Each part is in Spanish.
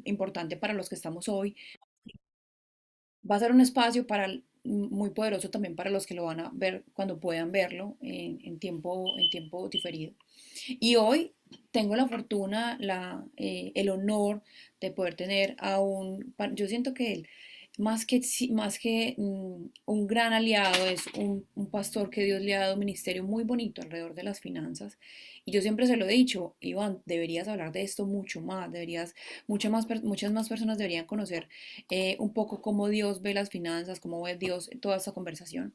importante para los que estamos hoy. Va a ser un espacio muy poderoso también para los que lo van a ver cuando puedan verlo en tiempo diferido. Y hoy tengo la fortuna, el honor de poder tener yo siento que él, más que un gran aliado, es un pastor que Dios le ha dado un ministerio muy bonito alrededor de las finanzas. Y yo siempre se lo he dicho, Iván, deberías hablar de esto mucho más, muchas más personas deberían conocer un poco cómo Dios ve las finanzas, cómo ve Dios toda esta conversación.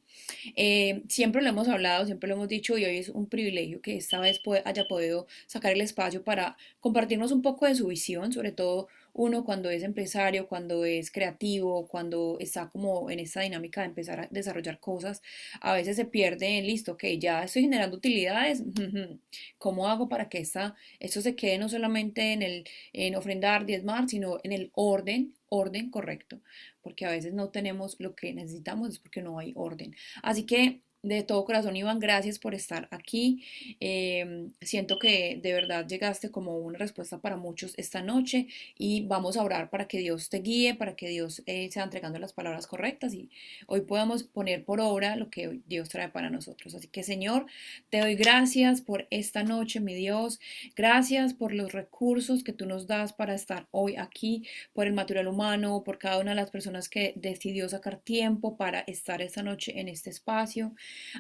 Siempre lo hemos hablado, siempre lo hemos dicho y hoy es un privilegio que esta vez haya podido sacar el espacio para compartirnos un poco de su visión, sobre todo uno cuando es empresario, cuando es creativo, cuando está como en esta dinámica de empezar a desarrollar cosas, a veces se pierde en listo, que ya estoy generando utilidades, ¿cómo hago para que esto se quede no solamente en ofrendar, diezmar, sino en el orden correcto? Porque a veces no tenemos lo que necesitamos, es porque no hay orden. Así que de todo corazón, Iván, gracias por estar aquí. Siento que de verdad llegaste como una respuesta para muchos esta noche y vamos a orar para que Dios te guíe, para que Dios sea entregando las palabras correctas y hoy podamos poner por obra lo que hoy Dios trae para nosotros. Así que, Señor, te doy gracias por esta noche, mi Dios. Gracias por los recursos que tú nos das para estar hoy aquí, por el material humano, por cada una de las personas que decidió sacar tiempo para estar esta noche en este espacio.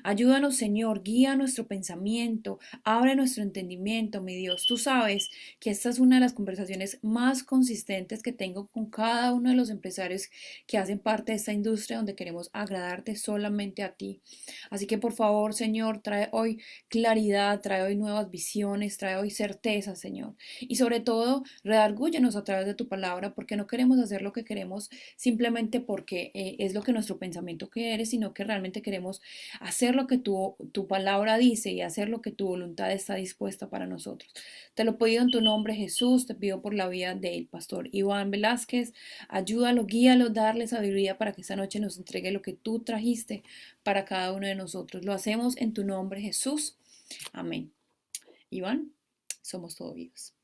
Ayúdanos, Señor, guía nuestro pensamiento, abre nuestro entendimiento, mi Dios. Tú sabes que esta es una de las conversaciones más consistentes que tengo con cada uno de los empresarios que hacen parte de esta industria donde queremos agradarte solamente a ti. Así que por favor, Señor, trae hoy claridad, trae hoy nuevas visiones, trae hoy certeza, Señor. Y sobre todo, redargúyenos a través de tu palabra, porque no queremos hacer lo que queremos simplemente porque es lo que nuestro pensamiento quiere, sino que realmente queremos hacer lo que tu palabra dice y hacer lo que tu voluntad está dispuesta para nosotros. Te lo pido en tu nombre, Jesús, te pido por la vida del pastor Iván Velázquez, ayúdalo, guíalo, darle sabiduría para que esta noche nos entregue lo que tú trajiste para cada uno de nosotros. Lo hacemos en tu nombre, Jesús. Amén. Iván, somos todos vivos.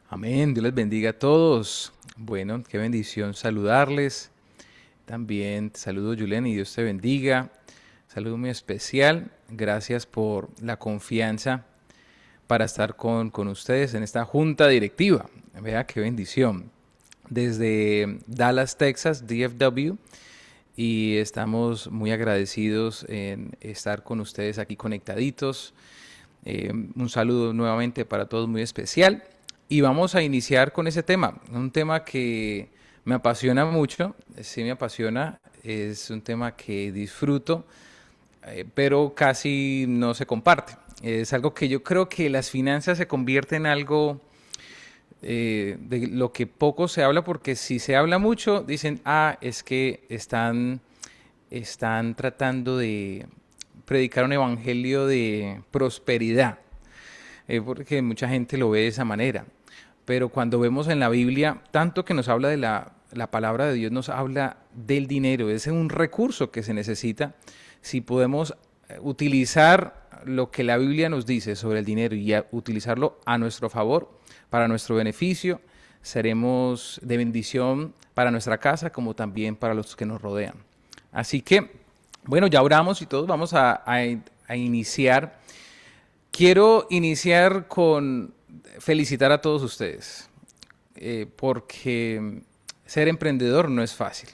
Amén, Dios les bendiga a todos. Bueno, qué bendición saludarles. También te saludo, Julen, y Dios te bendiga. Saludo muy especial. Gracias por la confianza para estar con ustedes en esta junta directiva. Vea qué bendición. Desde Dallas, Texas, DFW, y estamos muy agradecidos en estar con ustedes aquí conectaditos. Un saludo nuevamente para todos muy especial. Y vamos a iniciar con ese tema, un tema que me apasiona mucho, sí me apasiona, es un tema que disfruto, pero casi no se comparte. Es algo que yo creo que las finanzas se convierten en algo de lo que poco se habla, porque si se habla mucho, dicen, es que están tratando de predicar un evangelio de prosperidad, porque mucha gente lo ve de esa manera. Pero cuando vemos en la Biblia, tanto que nos habla de la palabra de Dios, nos habla del dinero, es un recurso que se necesita. Si podemos utilizar lo que la Biblia nos dice sobre el dinero y utilizarlo a nuestro favor, para nuestro beneficio, seremos de bendición para nuestra casa como también para los que nos rodean. Así que, bueno, ya oramos y todos vamos a iniciar. Quiero iniciar con felicitar a todos ustedes, porque ser emprendedor no es fácil.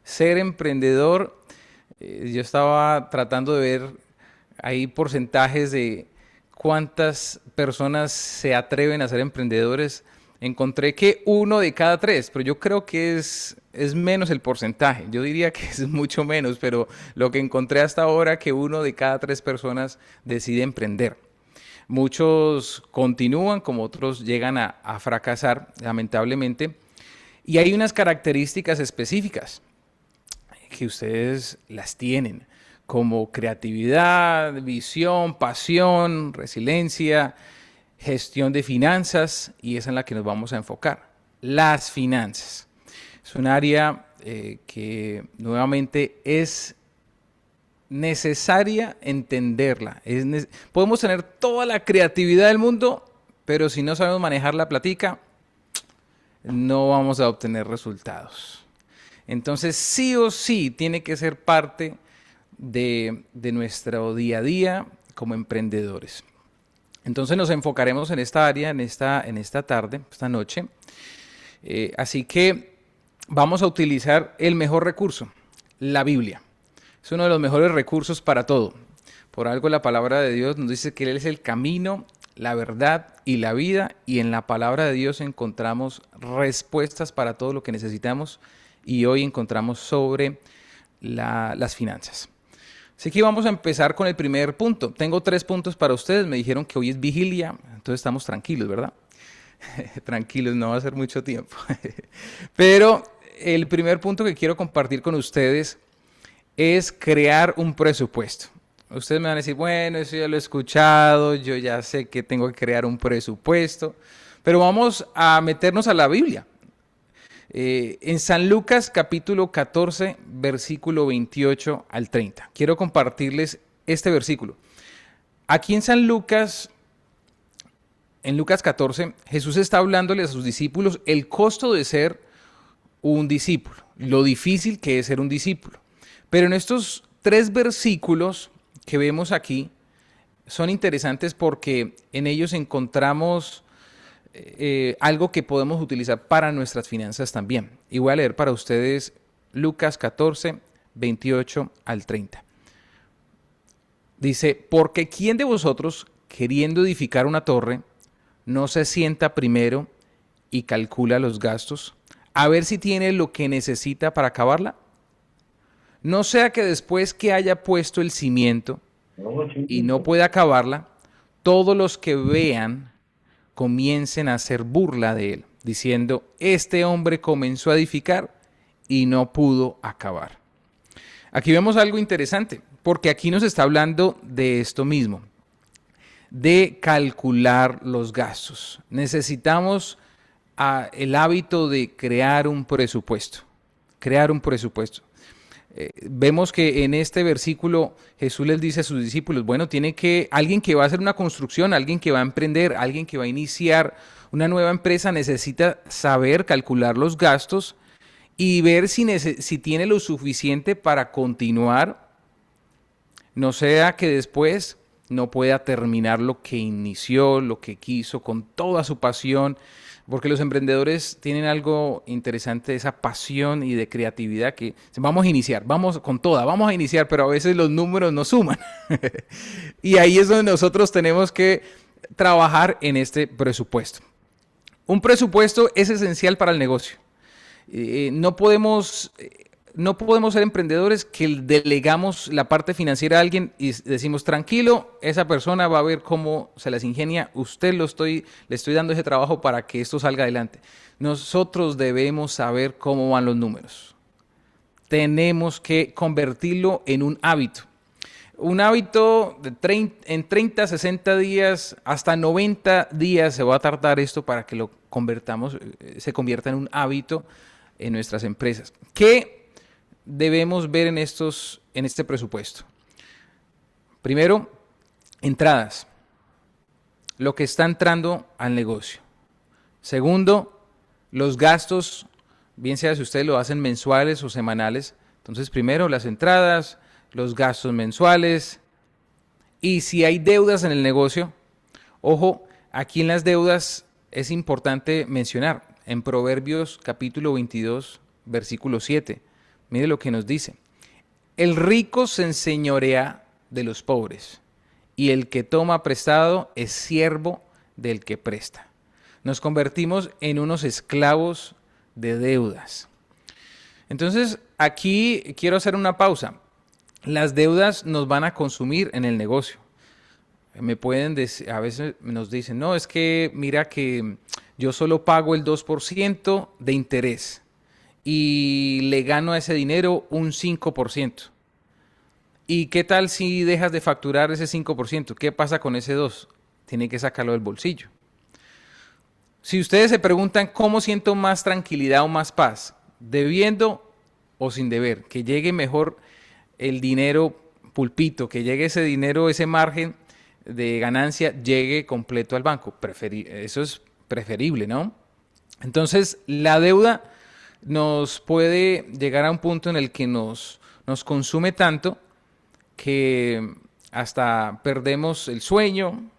Ser emprendedor, yo estaba tratando de ver ahí porcentajes de cuántas personas se atreven a ser emprendedores. Encontré que 1 de cada 3, pero yo creo que es menos el porcentaje. Yo diría que es mucho menos, pero lo que encontré hasta ahora que 1 de cada 3 personas decide emprender. Muchos continúan, como otros llegan a fracasar, lamentablemente. Y hay unas características específicas que ustedes las tienen, como creatividad, visión, pasión, resiliencia, gestión de finanzas, y es en la que nos vamos a enfocar. Las finanzas. Es un área que nuevamente es necesaria entenderla. Podemos tener toda la creatividad del mundo, pero si no sabemos manejar la platica, no vamos a obtener resultados. Entonces, sí o sí, tiene que ser parte de nuestro día a día como emprendedores. Entonces nos enfocaremos en esta área, en esta tarde, esta noche. Así que vamos a utilizar el mejor recurso, la Biblia. Es uno de los mejores recursos para todo. Por algo la palabra de Dios nos dice que Él es el camino, la verdad y la vida, y en la palabra de Dios encontramos respuestas para todo lo que necesitamos, y hoy encontramos sobre las finanzas. Así que vamos a empezar con el primer punto. Tengo 3 puntos para ustedes. Me dijeron que hoy es vigilia, entonces estamos tranquilos, ¿verdad? Tranquilos, no va a ser mucho tiempo. Pero el primer punto que quiero compartir con ustedes es crear un presupuesto. Ustedes me van a decir, bueno, eso ya lo he escuchado, yo ya sé que tengo que crear un presupuesto, pero vamos a meternos a la Biblia. En San Lucas capítulo 14, versículo 28 al 30. Quiero compartirles este versículo. Aquí en Lucas 14, Jesús está hablándole a sus discípulos el costo de ser un discípulo, lo difícil que es ser un discípulo. Pero en estos 3 versículos que vemos aquí son interesantes porque en ellos encontramos algo que podemos utilizar para nuestras finanzas también. Y voy a leer para ustedes Lucas 14, 28 al 30. Dice, porque ¿quién de vosotros, queriendo edificar una torre, no se sienta primero y calcula los gastos, a ver si tiene lo que necesita para acabarla? No sea que después que haya puesto el cimiento y no pueda acabarla, todos los que vean comiencen a hacer burla de él, diciendo, este hombre comenzó a edificar y no pudo acabar. Aquí vemos algo interesante, porque aquí nos está hablando de esto mismo, de calcular los gastos. Necesitamos el hábito de crear un presupuesto, crear un presupuesto. Vemos que en este versículo Jesús les dice a sus discípulos, bueno, tiene que alguien que va a hacer una construcción, alguien que va a emprender, alguien que va a iniciar una nueva empresa necesita saber calcular los gastos y ver si tiene lo suficiente para continuar, no sea que después no pueda terminar lo que inició, lo que quiso con toda su pasión, porque los emprendedores tienen algo interesante, esa pasión y de creatividad que vamos a iniciar, vamos con toda, vamos a iniciar, pero a veces los números no suman. Y ahí es donde nosotros tenemos que trabajar en este presupuesto. Un presupuesto es esencial para el negocio. No podemos ser emprendedores que delegamos la parte financiera a alguien y decimos, tranquilo, esa persona va a ver cómo se las ingenia, le estoy dando ese trabajo para que esto salga adelante. Nosotros debemos saber cómo van los números. Tenemos que convertirlo en un hábito. Un hábito en 30, 60 días, hasta 90 días se va a tardar esto para que lo convertamos, se convierta en un hábito en nuestras empresas. ¿Qué debemos ver en este presupuesto? Primero, entradas, lo que está entrando al negocio. Segundo, los gastos, bien sea si ustedes lo hacen mensuales o semanales. Entonces, primero las entradas, los gastos mensuales, y si hay deudas en el negocio, ojo, aquí en las deudas es importante mencionar, en Proverbios capítulo 22, versículo 7, mire lo que nos dice. El rico se enseñorea de los pobres, y el que toma prestado es siervo del que presta. Nos convertimos en unos esclavos de deudas. Entonces, aquí quiero hacer una pausa. Las deudas nos van a consumir en el negocio. Me pueden decir, a veces nos dicen, no, es que mira que yo solo pago el 2% de interés y le gano a ese dinero un 5%. ¿Y qué tal si dejas de facturar ese 5%? ¿Qué pasa con ese 2%? Tiene que sacarlo del bolsillo. Si ustedes se preguntan cómo siento más tranquilidad o más paz, debiendo o sin deber, que llegue mejor el dinero pulpito, que llegue ese dinero, ese margen de ganancia, llegue completo al banco. Eso es preferible, ¿no? Entonces, la deuda nos puede llegar a un punto en el que nos consume tanto que hasta perdemos el sueño,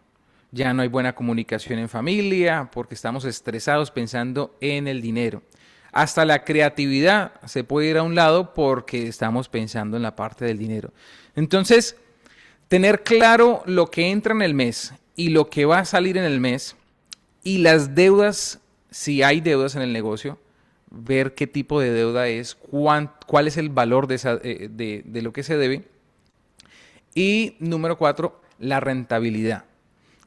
ya no hay buena comunicación en familia porque estamos estresados pensando en el dinero. Hasta la creatividad se puede ir a un lado porque estamos pensando en la parte del dinero. Entonces, tener claro lo que entra en el mes y lo que va a salir en el mes y las deudas, si hay deudas en el negocio, ver qué tipo de deuda es, cuál es el valor de lo que se debe. Y número 4, la rentabilidad.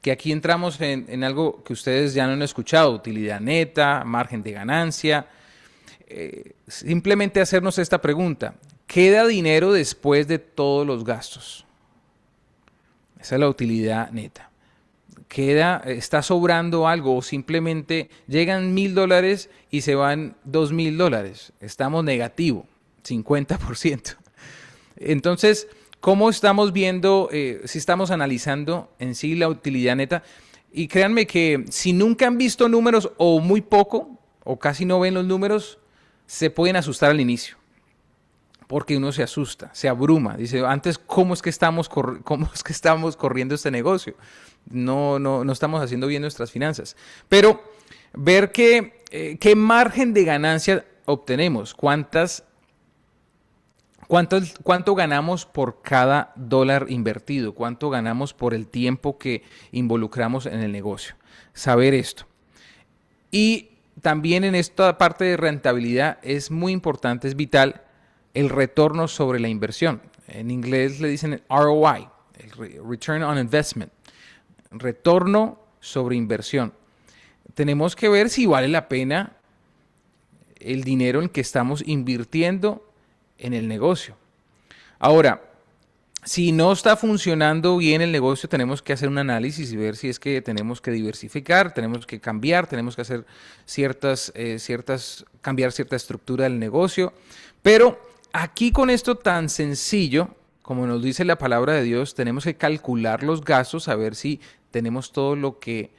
Que aquí entramos en algo que ustedes ya no han escuchado, utilidad neta, margen de ganancia. Simplemente hacernos esta pregunta: ¿queda dinero después de todos los gastos? Esa es la utilidad neta. Está sobrando algo o simplemente llegan $1,000 y se van $2,000. Estamos negativo, 50%. Entonces, ¿cómo estamos viendo, si estamos analizando en sí la utilidad neta? Y créanme que si nunca han visto números o muy poco o casi no ven los números, se pueden asustar al inicio. Porque uno se asusta, se abruma. Dice, antes, cómo es que estamos corriendo este negocio? No estamos haciendo bien nuestras finanzas. Pero ver qué margen de ganancia obtenemos, cuánto ganamos por cada dólar invertido, cuánto ganamos por el tiempo que involucramos en el negocio. Saber esto. Y también en esta parte de rentabilidad es muy importante, es vital el retorno sobre la inversión. En inglés le dicen el ROI, el Return on Investment, retorno sobre inversión. Tenemos que ver si vale la pena el dinero en que estamos invirtiendo en el negocio. Ahora, si no está funcionando bien el negocio, tenemos que hacer un análisis y ver si es que tenemos que diversificar, tenemos que cambiar, tenemos que hacer cambiar cierta estructura del negocio. Pero aquí con esto tan sencillo, como nos dice la palabra de Dios, tenemos que calcular los gastos, a ver si tenemos todo lo que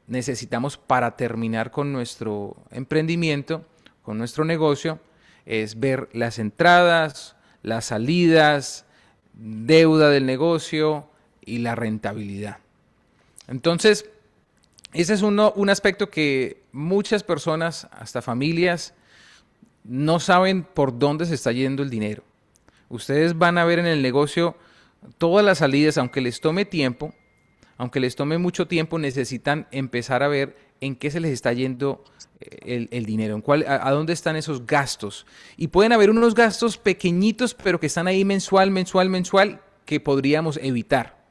necesitamos para terminar con nuestro emprendimiento, con nuestro negocio. Es ver las entradas, las salidas, deuda del negocio y la rentabilidad. Entonces, ese es un aspecto que muchas personas, hasta familias, no saben por dónde se está yendo el dinero. Ustedes van a ver en el negocio todas las salidas, aunque les tome tiempo, aunque les tome mucho tiempo, necesitan empezar a ver en qué se les está yendo el dinero, a dónde están esos gastos. Y pueden haber unos gastos pequeñitos, pero que están ahí mensual, que podríamos evitar.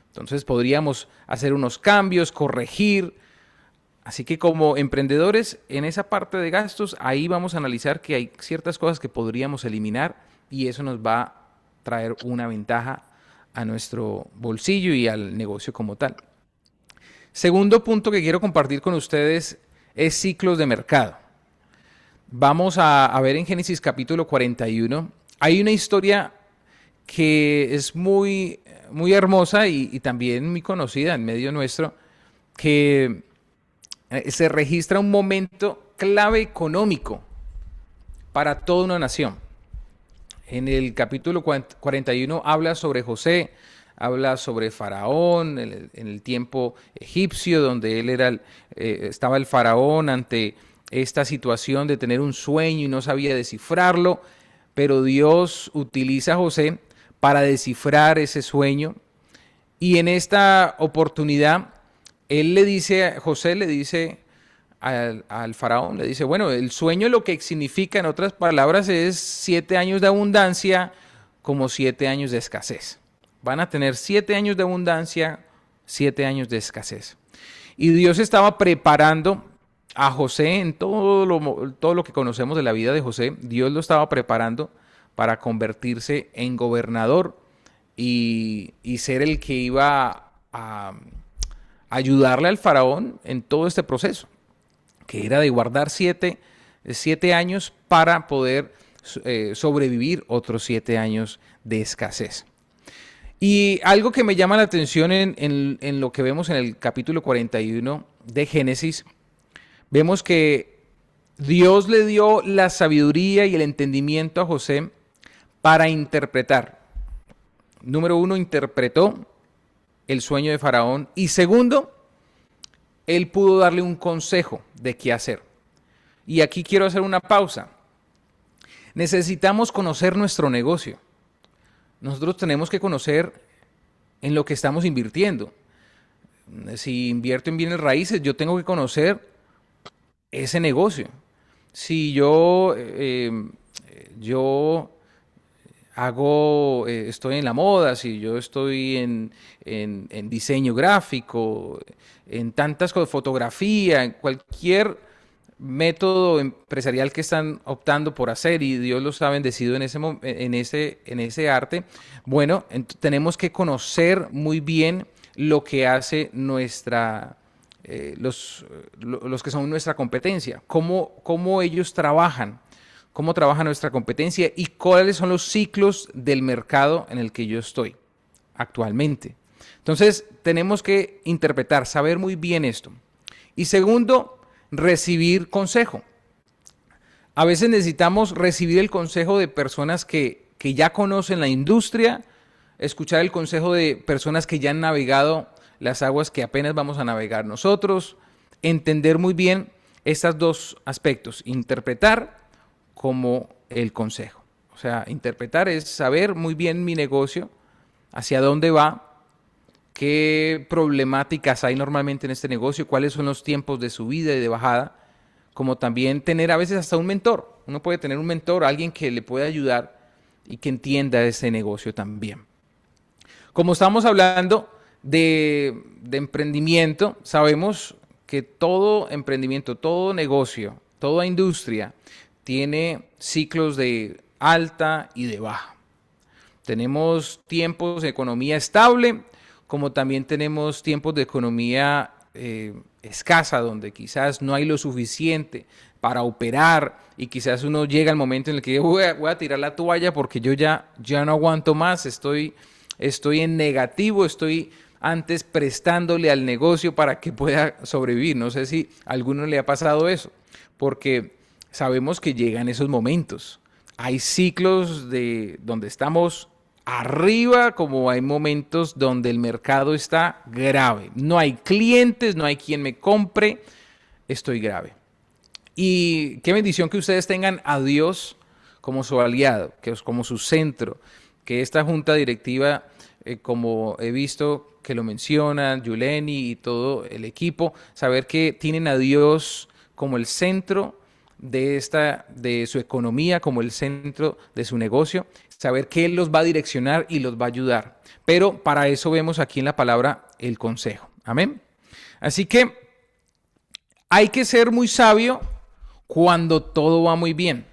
Entonces podríamos hacer unos cambios, corregir. Así que como emprendedores, en esa parte de gastos, ahí vamos a analizar que hay ciertas cosas que podríamos eliminar y eso nos va a traer una ventaja a nuestro bolsillo y al negocio como tal. Segundo punto que quiero compartir con ustedes es ciclos de mercado. Vamos a ver en Génesis capítulo 41. Hay una historia que es muy hermosa y también muy conocida en medio nuestro, que se registra un momento clave económico para toda una nación. En el capítulo 41 habla sobre José, habla sobre Faraón, en el tiempo egipcio, donde estaba el Faraón ante esta situación de tener un sueño y no sabía descifrarlo, pero Dios utiliza a José para descifrar ese sueño. Y en esta oportunidad, José le dice al faraón, le dice, bueno, el sueño lo que significa, en otras palabras, es 7 años de abundancia como 7 años de escasez. Van a tener 7 años de abundancia, 7 años de escasez. Y Dios estaba preparando a José en todo lo que conocemos de la vida de José. Dios lo estaba preparando para convertirse en gobernador y ser el que iba a ayudarle al faraón en todo este proceso, que era de guardar 7 años para poder sobrevivir otros 7 años de escasez. Y algo que me llama la atención en lo que vemos en el capítulo 41 de Génesis, vemos que Dios le dio la sabiduría y el entendimiento a José para interpretar. Número uno, interpretó el sueño de Faraón. Y segundo, él pudo darle un consejo de qué hacer. Y aquí quiero hacer una pausa. Necesitamos conocer nuestro negocio. Nosotros tenemos que conocer en lo que estamos invirtiendo. Si invierto en bienes raíces, yo tengo que conocer ese negocio. Si yo estoy en la moda, si yo estoy en diseño gráfico, en tantas cosas, fotografía, en cualquier método empresarial que están optando por hacer y Dios los ha bendecido en ese arte, bueno, tenemos que conocer muy bien lo que hace los que son nuestra competencia, cómo ellos trabajan, cómo trabaja nuestra competencia y cuáles son los ciclos del mercado en el que yo estoy actualmente. Entonces, tenemos que interpretar, saber muy bien esto. Y segundo, recibir consejo. A veces necesitamos recibir el consejo de personas que ya conocen la industria, escuchar el consejo de personas que ya han navegado las aguas que apenas vamos a navegar nosotros, entender muy bien estos dos aspectos, interpretar como el consejo. O sea, interpretar es saber muy bien mi negocio, hacia dónde va, qué problemáticas hay normalmente en este negocio, cuáles son los tiempos de subida y de bajada, como también tener a veces hasta un mentor. Uno puede tener un mentor, alguien que le pueda ayudar y que entienda ese negocio también. Como estamos hablando de emprendimiento, sabemos que todo emprendimiento, todo negocio, toda industria tiene ciclos de alta y de baja. Tenemos tiempos de economía estable, como también tenemos tiempos de economía escasa, donde quizás no hay lo suficiente para operar y quizás uno llega al momento en el que voy a tirar la toalla porque yo ya no aguanto más, estoy en negativo, estoy antes prestándole al negocio para que pueda sobrevivir. No sé si a alguno le ha pasado eso, porque sabemos que llegan esos momentos. Hay ciclos donde estamos arriba, como hay momentos donde el mercado está grave. No hay clientes, no hay quien me compre, estoy grave. Y qué bendición que ustedes tengan a Dios como su aliado, que es como su centro, que esta junta directiva, como he visto que lo mencionan, Yuleni y todo el equipo, saber que tienen a Dios como el centro de su economía, como el centro de su negocio, saber que Él los va a direccionar y los va a ayudar. Pero para eso vemos aquí en la palabra el consejo. Amén. Así que hay que ser muy sabio cuando todo va muy bien.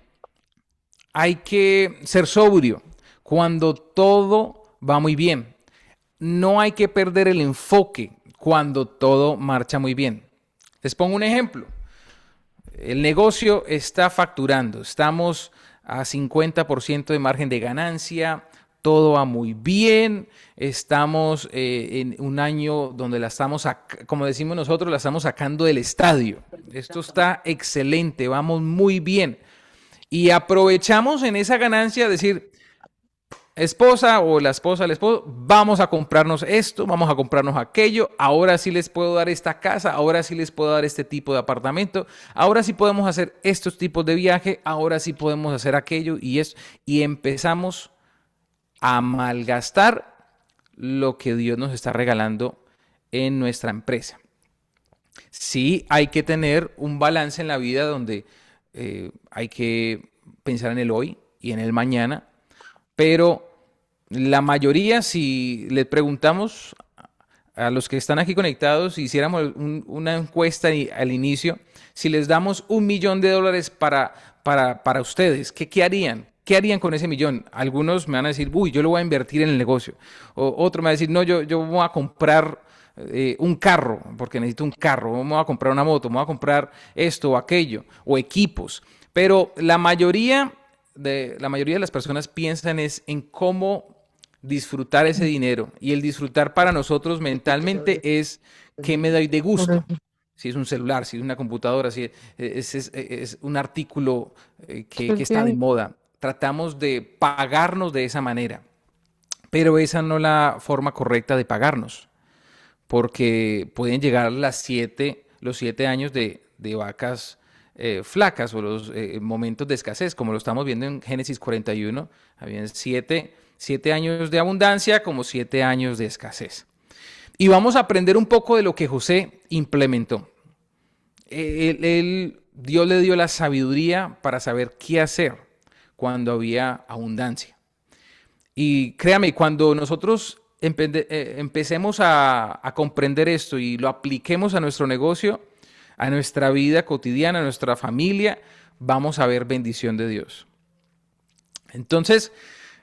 Hay que ser sobrio cuando todo va muy bien. No hay que perder el enfoque cuando todo marcha muy bien. Les pongo un ejemplo. El negocio está facturando, estamos a 50% de margen de ganancia, todo va muy bien, estamos en un año donde la estamos, como decimos nosotros, la estamos sacando del estadio. Esto está excelente, vamos muy bien. Y aprovechamos en esa ganancia decir, esposa o la esposa, el esposo, vamos a comprarnos esto, vamos a comprarnos aquello, ahora sí les puedo dar esta casa, ahora sí les puedo dar este tipo de apartamento, ahora sí podemos hacer estos tipos de viaje, ahora sí podemos hacer aquello y empezamos a malgastar lo que Dios nos está regalando en nuestra empresa. Sí hay que tener un balance en la vida donde hay que pensar en el hoy y en el mañana, pero la mayoría, si le preguntamos a los que están aquí conectados, si hiciéramos una encuesta al inicio, si les damos $1.000.000 para ustedes, ¿qué harían? ¿Qué harían con ese millón? Algunos me van a decir, uy, yo lo voy a invertir en el negocio. O otro me va a decir, no, yo voy a comprar un carro, porque necesito un carro, me voy a comprar una moto, me voy a comprar esto o aquello, o equipos. Pero la mayoría de las personas piensan es en cómo disfrutar ese dinero. Y el disfrutar para nosotros mentalmente es qué me doy de gusto. si es un celular, si es una computadora, si es un artículo que está de Efectivamente. moda. Tratamos de pagarnos de esa manera, pero esa no es la forma correcta de pagarnos, porque pueden llegar los 7 años de vacas flacas o los momentos de escasez, como lo estamos viendo en Génesis 41. Habían 7 años de abundancia como 7 años de escasez. Y vamos a aprender un poco de lo que José implementó. Dios le dio la sabiduría para saber qué hacer cuando había abundancia. Y créame, cuando nosotros empecemos a comprender esto y lo apliquemos a nuestro negocio, a nuestra vida cotidiana, a nuestra familia, vamos a ver bendición de Dios. Entonces,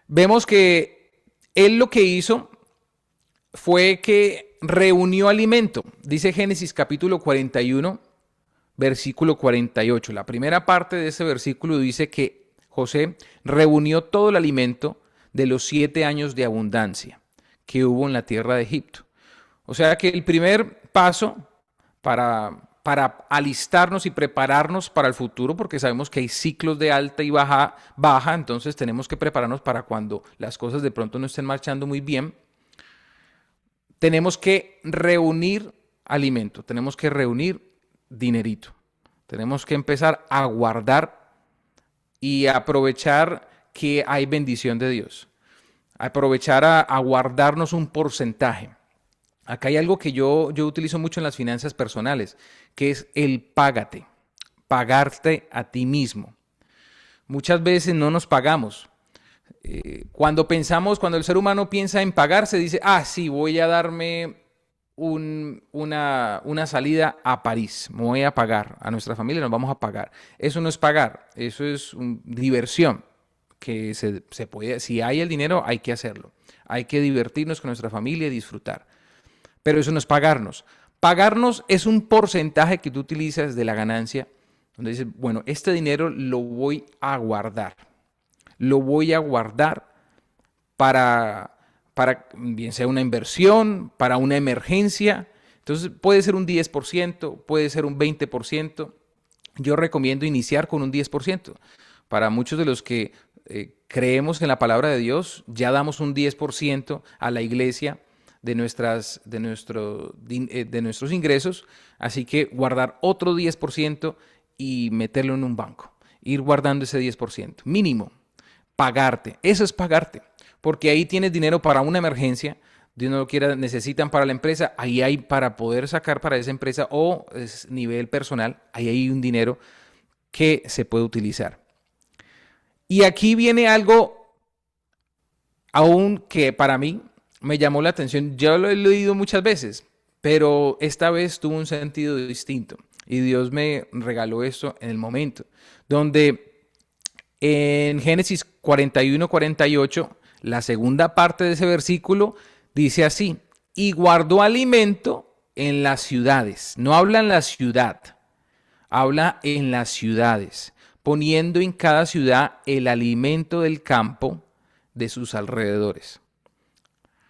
vemos que él lo que hizo fue que reunió alimento. Dice Génesis capítulo 41, versículo 48. La primera parte de ese versículo dice que José reunió todo el alimento de los 7 años de abundancia que hubo en la tierra de Egipto. O sea que el primer paso para alistarnos y prepararnos para el futuro, porque sabemos que hay ciclos de alta y baja, entonces tenemos que prepararnos para cuando las cosas de pronto no estén marchando muy bien. Tenemos que reunir alimento, tenemos que reunir dinerito, tenemos que empezar a guardar y aprovechar que hay bendición de Dios, aprovechar a guardarnos un porcentaje. Acá hay algo que yo utilizo mucho en las finanzas personales, que es el págate, pagarte a ti mismo. Muchas veces no nos pagamos. Cuando el ser humano piensa en pagarse, dice, sí, voy a darme una salida a París, me voy a pagar, a nuestra familia nos vamos a pagar. Eso no es pagar, eso es diversión, que se puede, si hay el dinero hay que hacerlo, hay que divertirnos con nuestra familia y disfrutar, pero eso no es pagarnos. Pagarnos es un porcentaje que tú utilizas de la ganancia, donde dices, bueno, este dinero lo voy a guardar para bien sea una inversión, para una emergencia. Entonces puede ser un 10%, puede ser un 20%. Yo recomiendo iniciar con un 10%. Para muchos de los que creemos en la palabra de Dios, ya damos un 10% a la iglesia de nuestros ingresos. Así que guardar otro 10% y meterlo en un banco. Ir guardando ese 10%, mínimo. Pagarte, eso es pagarte, porque ahí tienes dinero para una emergencia, Dios no lo quiera, necesitan para la empresa, ahí hay para poder sacar para esa empresa o es nivel personal, ahí hay un dinero que se puede utilizar. Y aquí viene algo aún que para mí me llamó la atención, yo lo he leído muchas veces, pero esta vez tuvo un sentido distinto y Dios me regaló esto en el momento, donde en Génesis 41-48, la segunda parte de ese versículo dice así, y guardó alimento en las ciudades. No habla en la ciudad, habla en las ciudades, poniendo en cada ciudad el alimento del campo de sus alrededores.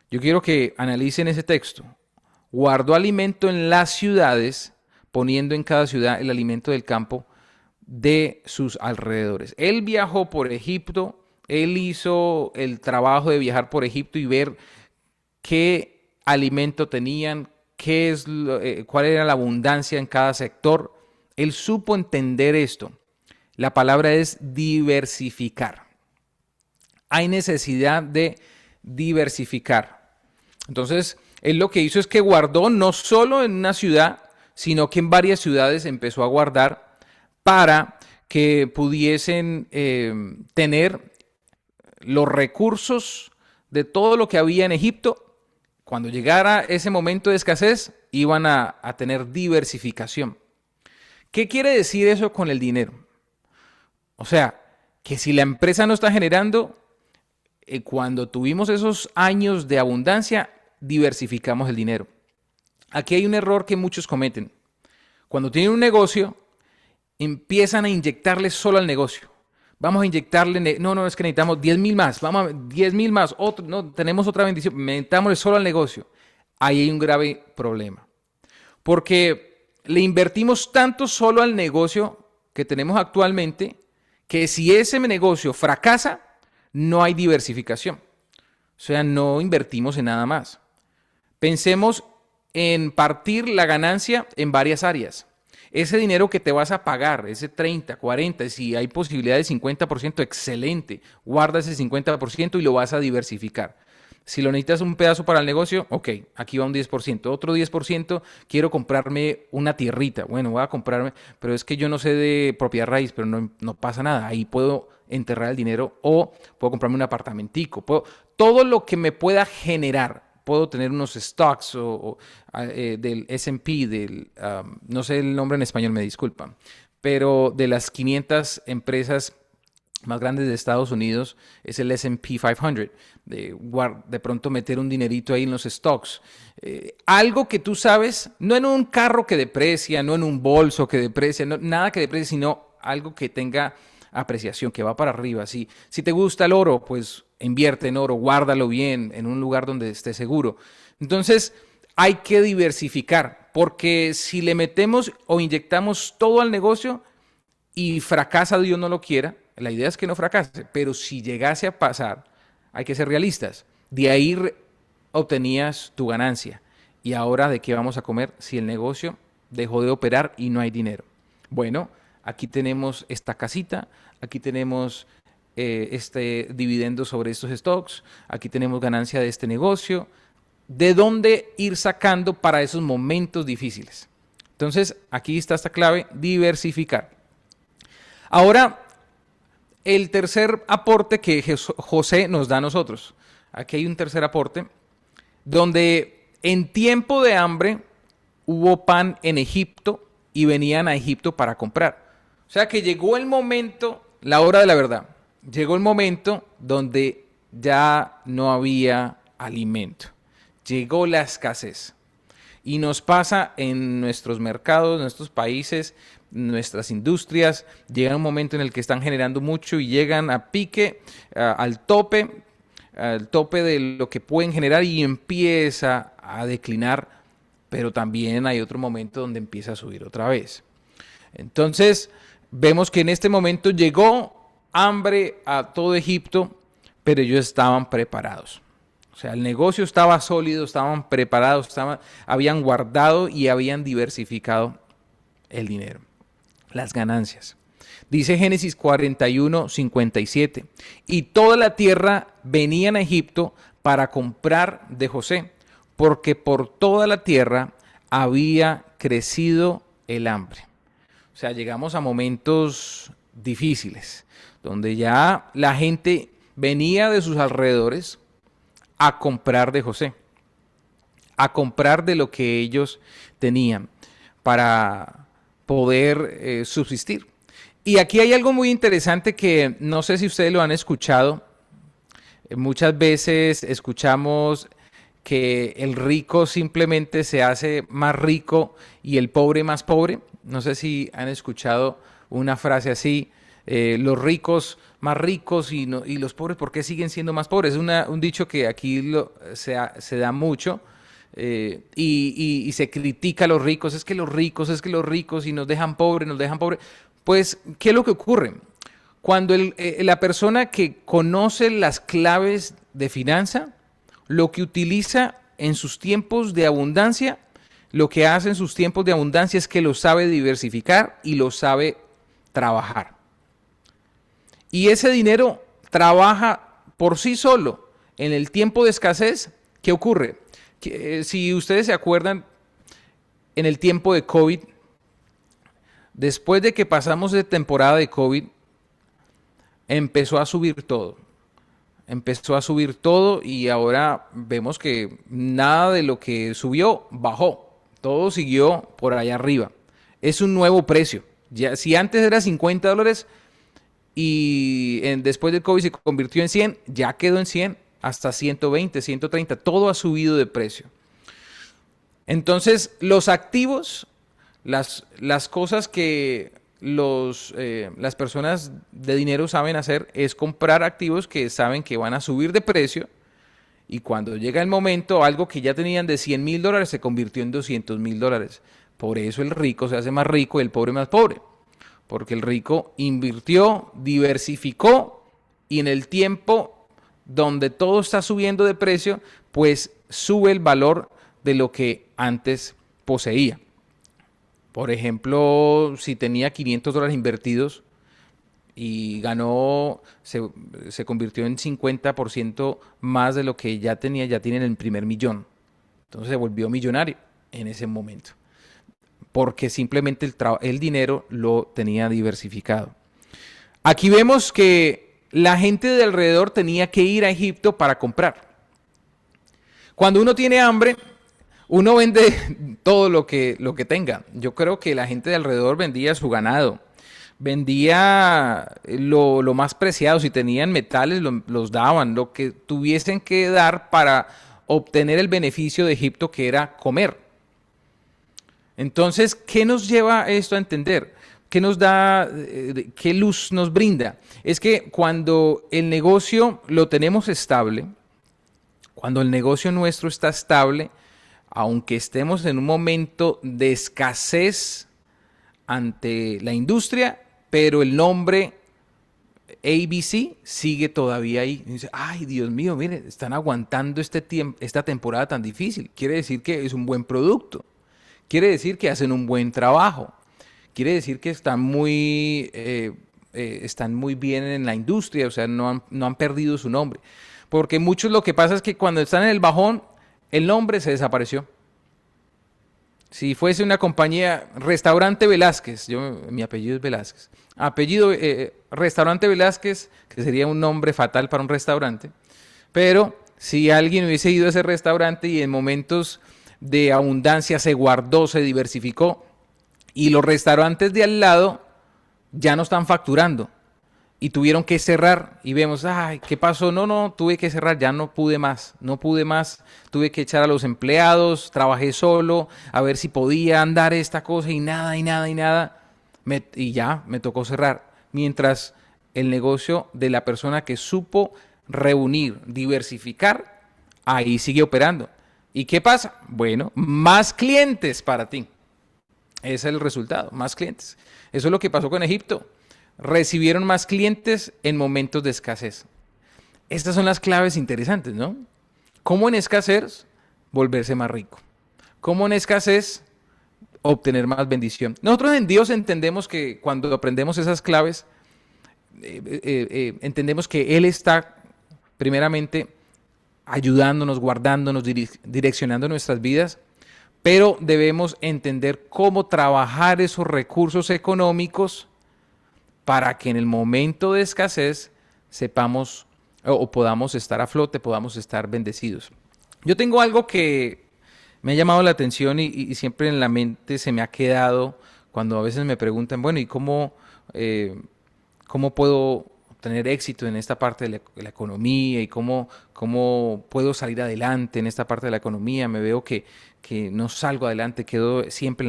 Yo quiero que analicen ese texto. Guardó alimento en las ciudades, poniendo en cada ciudad el alimento del campo de sus alrededores. Él viajó por Egipto, él hizo el trabajo de viajar por Egipto y ver qué alimento tenían, cuál era la abundancia en cada sector. Él supo entender esto. La palabra es diversificar. Hay necesidad de diversificar. Entonces, él lo que hizo es que guardó no solo en una ciudad, sino que en varias ciudades empezó a guardar para que pudiesen tener los recursos de todo lo que había en Egipto. Cuando llegara ese momento de escasez, iban a tener diversificación. ¿Qué quiere decir eso con el dinero? O sea, que si la empresa no está generando, cuando tuvimos esos años de abundancia, diversificamos el dinero. Aquí hay un error que muchos cometen. Cuando tienen un negocio, empiezan a inyectarle solo al negocio. Vamos a inyectarle, no, es que necesitamos 10,000 más, vamos a 10,000 más, no, tenemos otra bendición, metámosle solo al negocio. Ahí hay un grave problema. Porque le invertimos tanto solo al negocio que tenemos actualmente que si ese negocio fracasa, no hay diversificación. O sea, no invertimos en nada más. Pensemos en partir la ganancia en varias áreas. Ese dinero que te vas a pagar, ese 30, 40, si hay posibilidad de 50%, excelente. Guarda ese 50% y lo vas a diversificar. Si lo necesitas un pedazo para el negocio, ok, aquí va un 10%. Otro 10%, quiero comprarme una tierrita. Bueno, voy a comprarme, pero es que yo no sé de propiedad raíz, pero no pasa nada. Ahí puedo enterrar el dinero o puedo comprarme un apartamentico. Todo lo que me pueda generar. Puedo tener unos stocks del S&P, no sé el nombre en español, me disculpan, pero de las 500 empresas más grandes de Estados Unidos es el S&P 500, de pronto meter un dinerito ahí en los stocks. Algo que tú sabes, no en un carro que deprecia, no en un bolso que deprecia, no, nada que deprecie, sino algo que tenga apreciación, que va para arriba. Si te gusta el oro, pues invierte en oro, guárdalo bien en un lugar donde esté seguro. Entonces, hay que diversificar, porque si le metemos o inyectamos todo al negocio y fracasa, Dios no lo quiera, la idea es que no fracase, pero si llegase a pasar, hay que ser realistas. De ahí obtenías tu ganancia. ¿Y ahora de qué vamos a comer si el negocio dejó de operar y no hay dinero? Bueno, aquí tenemos esta casita, aquí tenemos este dividendo sobre estos stocks, aquí tenemos ganancia de este negocio. ¿De dónde ir sacando para esos momentos difíciles? Entonces, aquí está esta clave, diversificar. Ahora, el tercer aporte que José nos da a nosotros. Aquí hay un tercer aporte, donde en tiempo de hambre hubo pan en Egipto y venían a Egipto para comprar. O sea que llegó el momento, la hora de la verdad, llegó el momento donde ya no había alimento. Llegó la escasez. Y nos pasa en nuestros mercados, en nuestros países, nuestras industrias, llega un momento en el que están generando mucho y llegan a pique, al tope de lo que pueden generar y empieza a declinar, pero también hay otro momento donde empieza a subir otra vez. Entonces, vemos que en este momento llegó hambre a todo Egipto, pero ellos estaban preparados. O sea, el negocio estaba sólido, estaban preparados, habían guardado y habían diversificado el dinero, las ganancias. Dice Génesis 41, 57. Y toda la tierra venían a Egipto para comprar de José, porque por toda la tierra había crecido el hambre. O sea, llegamos a momentos difíciles, donde ya la gente venía de sus alrededores a comprar de José, a comprar de lo que ellos tenían para poder subsistir. Y aquí hay algo muy interesante que no sé si ustedes lo han escuchado. Muchas veces escuchamos que el rico simplemente se hace más rico y el pobre más pobre. No sé si han escuchado una frase así, los ricos más ricos y los pobres, ¿por qué siguen siendo más pobres? Es un dicho que aquí se da mucho y se critica a los ricos, es que los ricos y nos dejan pobres, Pues, ¿qué es lo que ocurre? Cuando la persona que conoce las claves de finanza, lo que utiliza en sus tiempos de abundancia, lo que hace en sus tiempos de abundancia es que lo sabe diversificar y lo sabe trabajar. Y ese dinero trabaja por sí solo. En el tiempo de escasez, ¿qué ocurre? Si ustedes se acuerdan, en el tiempo de COVID, después de que pasamos de temporada de COVID, empezó a subir todo. Empezó a subir todo y ahora vemos que nada de lo que subió bajó. Todo siguió por allá arriba. Es un nuevo precio. Ya, si antes era $50 y después del COVID se convirtió en 100, ya quedó en 100 hasta 120, 130. Todo ha subido de precio. Entonces, los activos, las cosas que las personas de dinero saben hacer es comprar activos que saben que van a subir de precio y cuando llega el momento, algo que ya tenían de $100,000 se convirtió en $200,000. Por eso el rico se hace más rico y el pobre más pobre. Porque el rico invirtió, diversificó y en el tiempo donde todo está subiendo de precio, pues sube el valor de lo que antes poseía. Por ejemplo, si tenía $500 invertidos y ganó, se convirtió en 50% más de lo que ya tenía, ya tiene el primer millón. Entonces se volvió millonario en ese momento, porque simplemente el dinero lo tenía diversificado. Aquí vemos que la gente de alrededor tenía que ir a Egipto para comprar. Cuando uno tiene hambre, uno vende todo lo que tenga. Yo creo que la gente de alrededor vendía su ganado, vendía lo más preciado. Si tenían metales, los daban, lo que tuviesen que dar para obtener el beneficio de Egipto, que era comer. Entonces, ¿qué nos lleva esto a entender? ¿Qué nos da, qué luz nos brinda? Es que cuando el negocio lo tenemos estable, cuando el negocio nuestro está estable, aunque estemos en un momento de escasez ante la industria, pero el nombre ABC sigue todavía ahí. Y dice, ay, Dios mío, mire, están aguantando esta temporada tan difícil. Quiere decir que es un buen producto. Quiere decir que hacen un buen trabajo. Quiere decir que están muy bien en la industria, o sea, no han perdido su nombre. Porque muchos lo que pasa es que cuando están en el bajón, el nombre se desapareció. Si fuese una compañía, Restaurante Velázquez, mi apellido es Velázquez, apellido Restaurante Velázquez, que sería un nombre fatal para un restaurante, pero si alguien hubiese ido a ese restaurante y en momentos de abundancia se guardó, se diversificó, y los restaurantes de al lado ya no están facturando y tuvieron que cerrar y vemos, ay, ¿qué pasó? No, tuve que cerrar, ya no pude más, tuve que echar a los empleados, trabajé solo, a ver si podía andar esta cosa y nada, y ya me tocó cerrar. Mientras el negocio de la persona que supo reunir, diversificar, ahí sigue operando. ¿Y qué pasa? Bueno, más clientes para ti. Ese es el resultado, más clientes. Eso es lo que pasó con Egipto. Recibieron más clientes en momentos de escasez. Estas son las claves interesantes, ¿no? ¿Cómo en escasez volverse más rico? ¿Cómo en escasez obtener más bendición? Nosotros en Dios entendemos que cuando aprendemos esas claves, entendemos que Él está primeramente ayudándonos, guardándonos, direccionando nuestras vidas, pero debemos entender cómo trabajar esos recursos económicos para que en el momento de escasez sepamos o podamos estar a flote, podamos estar bendecidos. Yo tengo algo que me ha llamado la atención y siempre en la mente se me ha quedado cuando a veces me preguntan, bueno, ¿y cómo puedo tener éxito en esta parte de la economía y cómo puedo salir adelante en esta parte de la economía? Me veo que no salgo adelante, quedo siempre en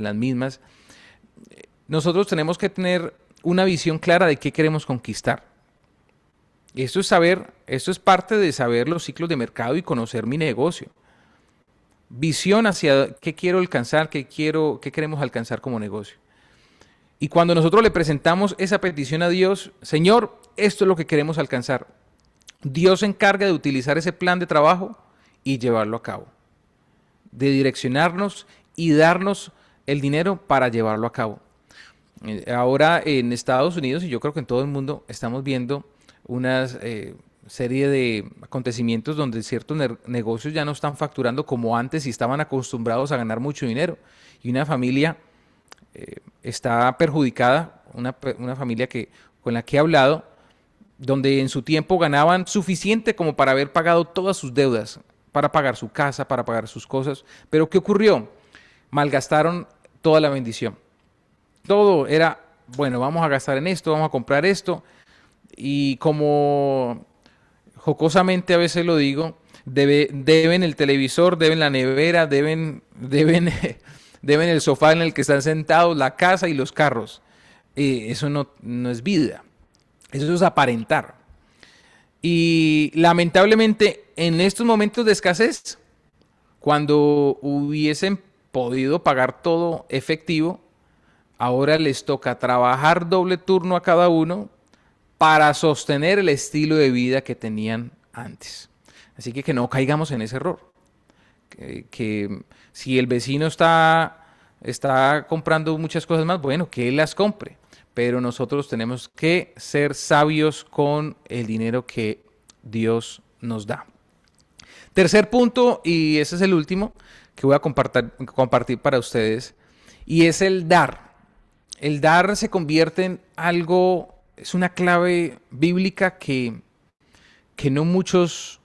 las mismas. Nosotros tenemos que tener una visión clara de qué queremos conquistar. Esto es parte de saber los ciclos de mercado y conocer mi negocio. Visión hacia qué quiero alcanzar, qué queremos alcanzar como negocio. Y cuando nosotros le presentamos esa petición a Dios, Señor, esto es lo que queremos alcanzar. Dios se encarga de utilizar ese plan de trabajo y llevarlo a cabo. De direccionarnos y darnos el dinero para llevarlo a cabo. Ahora en Estados Unidos, y yo creo que en todo el mundo, estamos viendo una serie de acontecimientos donde ciertos negocios ya no están facturando como antes y estaban acostumbrados a ganar mucho dinero. Y una familia está perjudicada, una familia con la que he hablado, donde en su tiempo ganaban suficiente como para haber pagado todas sus deudas, para pagar su casa, para pagar sus cosas. Pero ¿qué ocurrió? Malgastaron toda la bendición. Todo era, bueno, vamos a gastar en esto, vamos a comprar esto. Y como jocosamente a veces lo digo, deben el televisor, deben la nevera, deben el sofá en el que están sentados, la casa y los carros. Eso no es vida, eso es aparentar. Y lamentablemente en estos momentos de escasez, cuando hubiesen podido pagar todo efectivo, ahora les toca trabajar doble turno a cada uno para sostener el estilo de vida que tenían antes. Así que no caigamos en ese error. Que si el vecino está comprando muchas cosas más, bueno, que él las compre. Pero nosotros tenemos que ser sabios con el dinero que Dios nos da. Tercer punto, y ese es el último que voy a compartir para ustedes, y es el dar. El dar se convierte en algo, es una clave bíblica que no muchos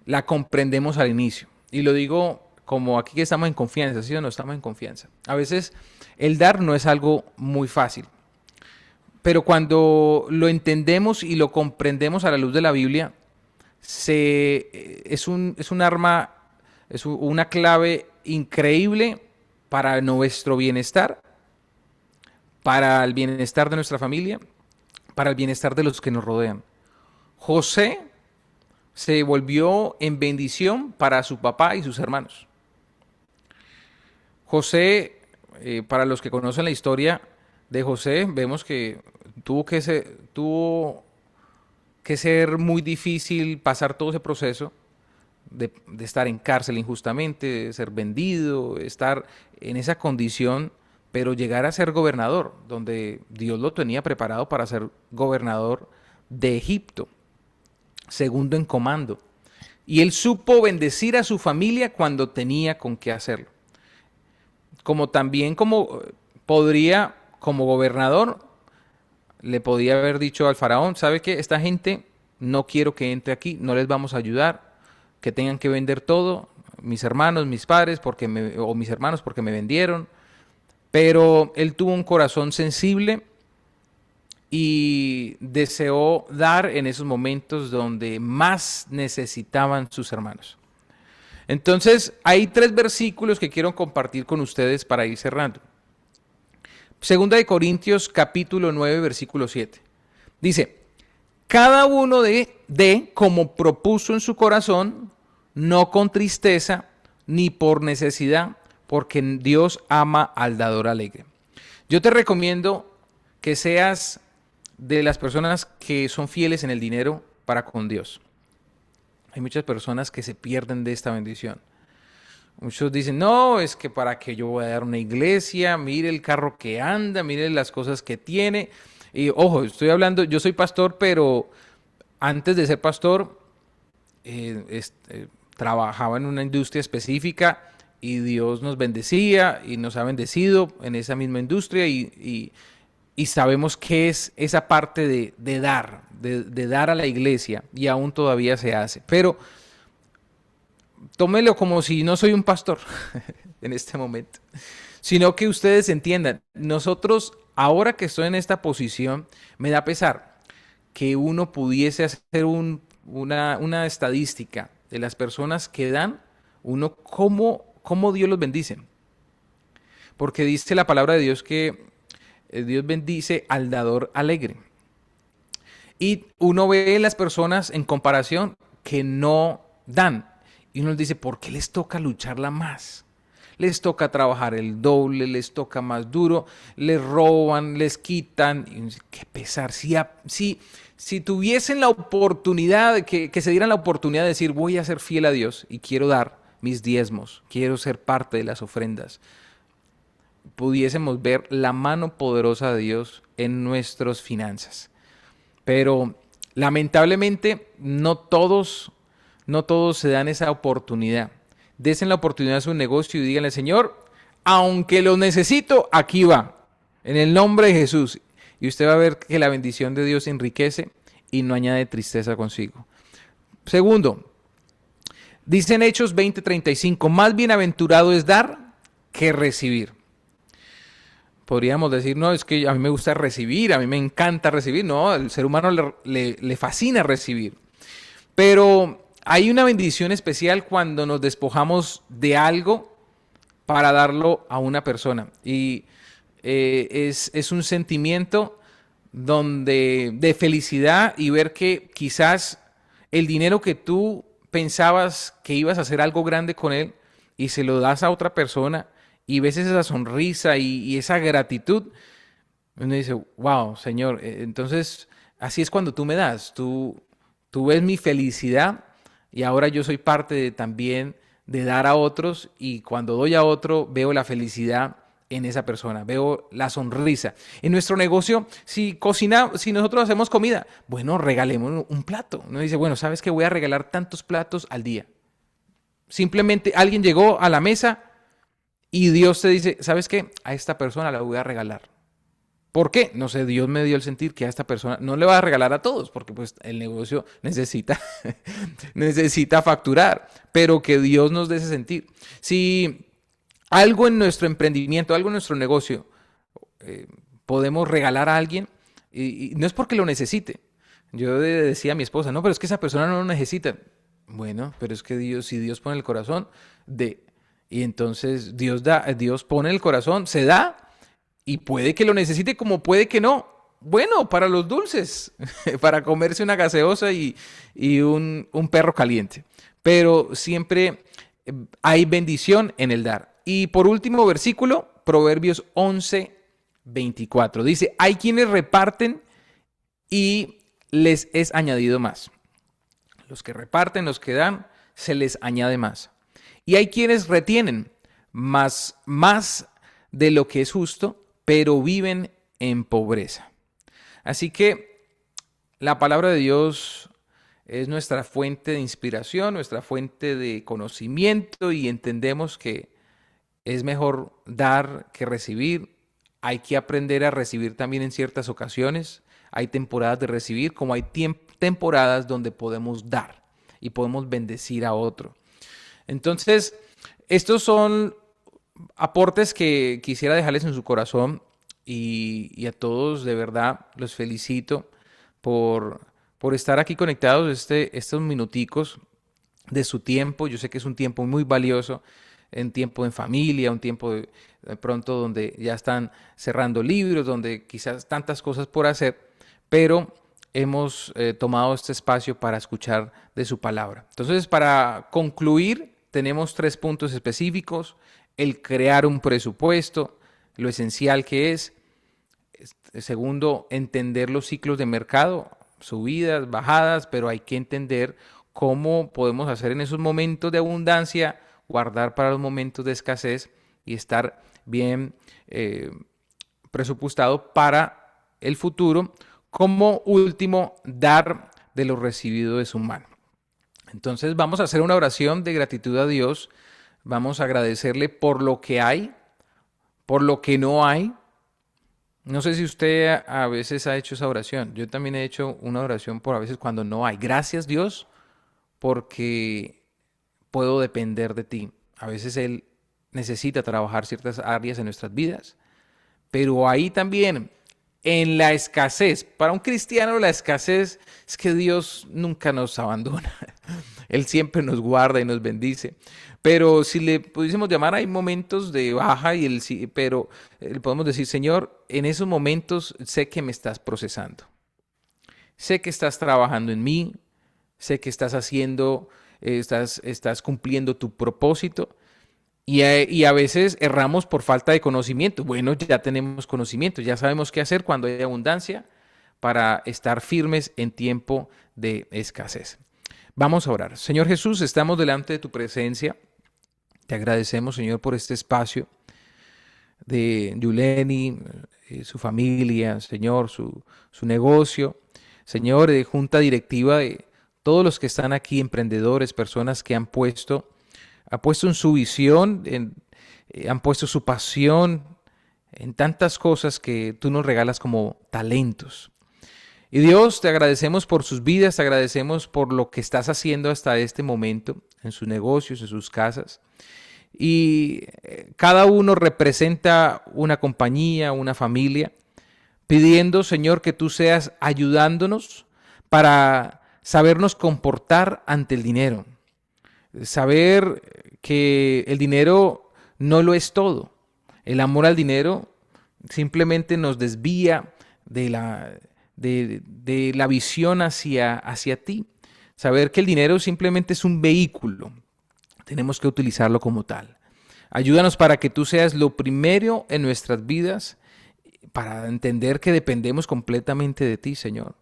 la comprendemos al inicio. Y lo digo como aquí que estamos en confianza, ¿sí o no? Estamos en confianza. A veces el dar no es algo muy fácil, pero cuando lo entendemos y lo comprendemos a la luz de la Biblia, es un arma, es una clave increíble para nuestro bienestar, para el bienestar de nuestra familia, para el bienestar de los que nos rodean. José se volvió en bendición para su papá y sus hermanos. José, para los que conocen la historia de José, vemos que tuvo que ser muy difícil pasar todo ese proceso de estar en cárcel injustamente, de ser vendido, estar en esa condición, pero llegar a ser gobernador, donde Dios lo tenía preparado para ser gobernador de Egipto, segundo en comando. Y él supo bendecir a su familia cuando tenía con qué hacerlo. Como también podría, como gobernador, le podía haber dicho al faraón, ¿sabe qué? Esta gente no quiero que entre aquí, no les vamos a ayudar, que tengan que vender todo, mis hermanos, mis padres, o mis hermanos porque me vendieron. Pero él tuvo un corazón sensible y deseó dar en esos momentos donde más necesitaban sus hermanos. Entonces, hay 3 versículos que quiero compartir con ustedes para ir cerrando. Segunda de Corintios, capítulo 9, versículo 7. Dice, cada uno de como propuso en su corazón, no con tristeza ni por necesidad, porque Dios ama al dador alegre. Yo te recomiendo que seas de las personas que son fieles en el dinero para con Dios. Hay muchas personas que se pierden de esta bendición. Muchos dicen, no, es que para que yo voy a dar una iglesia, mire el carro que anda, mire las cosas que tiene. Y ojo, estoy hablando, yo soy pastor, pero antes de ser pastor, trabajaba en una industria específica y Dios nos bendecía y nos ha bendecido en esa misma industria y sabemos qué es esa parte de dar a la iglesia y aún todavía se hace. Pero tómelo como si no soy un pastor en este momento, sino que ustedes entiendan, nosotros ahora que estoy en esta posición, me da pesar que uno pudiese hacer una estadística de las personas que dan, uno cómo Dios los bendice. Porque dice la palabra de Dios que Dios bendice al dador alegre. Y uno ve las personas en comparación que no dan. Y uno dice, ¿por qué les toca lucharla más? Les toca trabajar el doble, les toca más duro, les roban, les quitan. Y dice, qué pesar. Si tuviesen la oportunidad, que se dieran la oportunidad de decir, voy a ser fiel a Dios y quiero dar mis diezmos, quiero ser parte de las ofrendas, pudiésemos ver la mano poderosa de Dios en nuestras finanzas. Pero lamentablemente no todos se dan esa oportunidad. Desen la oportunidad a su negocio y díganle, Señor, aunque lo necesito, aquí va, en el nombre de Jesús. Y usted va a ver que la bendición de Dios enriquece y no añade tristeza consigo. Segundo, dice en Hechos 20:35, más bienaventurado es dar que recibir. Podríamos decir, no, es que a mí me gusta recibir, a mí me encanta recibir. No, al ser humano le fascina recibir. Pero hay una bendición especial cuando nos despojamos de algo para darlo a una persona. Y es un sentimiento de felicidad y ver que quizás el dinero que tú pensabas que ibas a hacer algo grande con él, y se lo das a otra persona y ves esa sonrisa y esa gratitud, uno dice, wow, Señor, entonces así es cuando tú me das, tú ves mi felicidad y ahora yo soy parte también de dar a otros y cuando doy a otro veo la felicidad en esa persona, veo la sonrisa. En nuestro negocio, si nosotros hacemos comida, bueno, regalemos un plato. Uno dice, bueno, ¿sabes que voy a regalar tantos platos al día? Simplemente alguien llegó a la mesa y Dios te dice, ¿sabes qué? A esta persona la voy a regalar. ¿Por qué? No sé, Dios me dio el sentir que a esta persona no le va a regalar a todos, porque pues el negocio necesita, necesita facturar, pero que Dios nos dé ese sentir. Si algo en nuestro emprendimiento, algo en nuestro negocio, eh, podemos regalar a alguien, y no es porque lo necesite. Yo decía a mi esposa, no, pero es que esa persona no lo necesita. Bueno, pero es que Dios, si Dios pone el corazón, de, y entonces Dios da, Dios pone el corazón, se da, y puede que lo necesite como puede que no. Bueno, para los dulces, para comerse una gaseosa y un perro caliente. Pero siempre hay bendición en el dar. Y por último versículo, Proverbios 11:24. Dice, hay quienes reparten y les es añadido más. Los que reparten, los que dan, se les añade más. Y hay quienes retienen más de lo que es justo, pero viven en pobreza. Así que la palabra de Dios es nuestra fuente de inspiración, nuestra fuente de conocimiento y entendemos que es mejor dar que recibir. Hay que aprender a recibir también en ciertas ocasiones. Hay temporadas de recibir como hay temporadas donde podemos dar y podemos bendecir a otro. Entonces, estos son aportes que quisiera dejarles en su corazón y a todos de verdad los felicito por estar aquí conectados estos minuticos de su tiempo. Yo sé que es un tiempo muy valioso, en tiempo en familia, un tiempo de pronto donde ya están cerrando libros, donde quizás tantas cosas por hacer, pero hemos tomado este espacio para escuchar de su palabra. Entonces, para concluir, tenemos 3 puntos específicos: el crear un presupuesto, lo esencial que es. Segundo, entender los ciclos de mercado, subidas, bajadas, pero hay que entender cómo podemos hacer en esos momentos de abundancia, guardar para los momentos de escasez y estar bien presupuestado para el futuro. Como último, dar de lo recibido de su mano. Entonces vamos a hacer una oración de gratitud a Dios. Vamos a agradecerle por lo que hay, por lo que no hay. No sé si usted a veces ha hecho esa oración. Yo también he hecho una oración por a veces cuando no hay. Gracias Dios porque puedo depender de ti. A veces Él necesita trabajar ciertas áreas en nuestras vidas, pero ahí también, en la escasez, para un cristiano la escasez es que Dios nunca nos abandona. Él siempre nos guarda y nos bendice. Pero si le pudiésemos llamar, hay momentos de baja, pero le podemos decir, Señor, en esos momentos sé que me estás procesando. Sé que estás trabajando en mí, sé que estás haciendo, estás cumpliendo tu propósito. Y a veces erramos por falta de conocimiento. Bueno, ya tenemos conocimiento, ya sabemos qué hacer cuando hay abundancia para estar firmes en tiempo de escasez. Vamos a orar. Señor Jesús, estamos delante de tu presencia. Te agradecemos, Señor, por este espacio de Yuleni, su familia, Señor, su negocio. Señor, de junta directiva de todos los que están aquí, emprendedores, personas que han puesto en su visión, han puesto su pasión en tantas cosas que tú nos regalas como talentos. Y Dios, te agradecemos por sus vidas, te agradecemos por lo que estás haciendo hasta este momento en sus negocios, en sus casas. Y cada uno representa una compañía, una familia, pidiendo, Señor, que tú seas ayudándonos para sabernos comportar ante el dinero. Saber que el dinero no lo es todo. El amor al dinero simplemente nos desvía de la visión hacia ti. Saber que el dinero simplemente es un vehículo. tenemos que utilizarlo como tal. Ayúdanos para que tú seas lo primero en nuestras vidas, para entender que dependemos completamente de ti, Señor,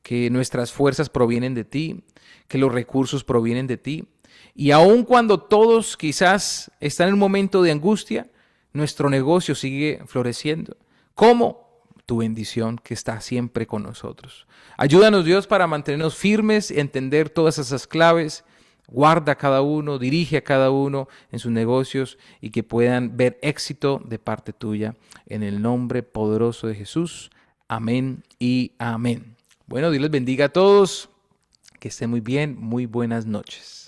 que nuestras fuerzas provienen de ti, que los recursos provienen de ti. Y aun cuando todos quizás están en un momento de angustia, nuestro negocio sigue floreciendo. ¿Cómo? Tu bendición que está siempre con nosotros. Ayúdanos, Dios, para mantenernos firmes, entender todas esas claves. Guarda a cada uno, dirige a cada uno en sus negocios y que puedan ver éxito de parte tuya. En el nombre poderoso de Jesús. Amén y amén. Bueno, Dios les bendiga a todos. Que estén muy bien. Muy buenas noches.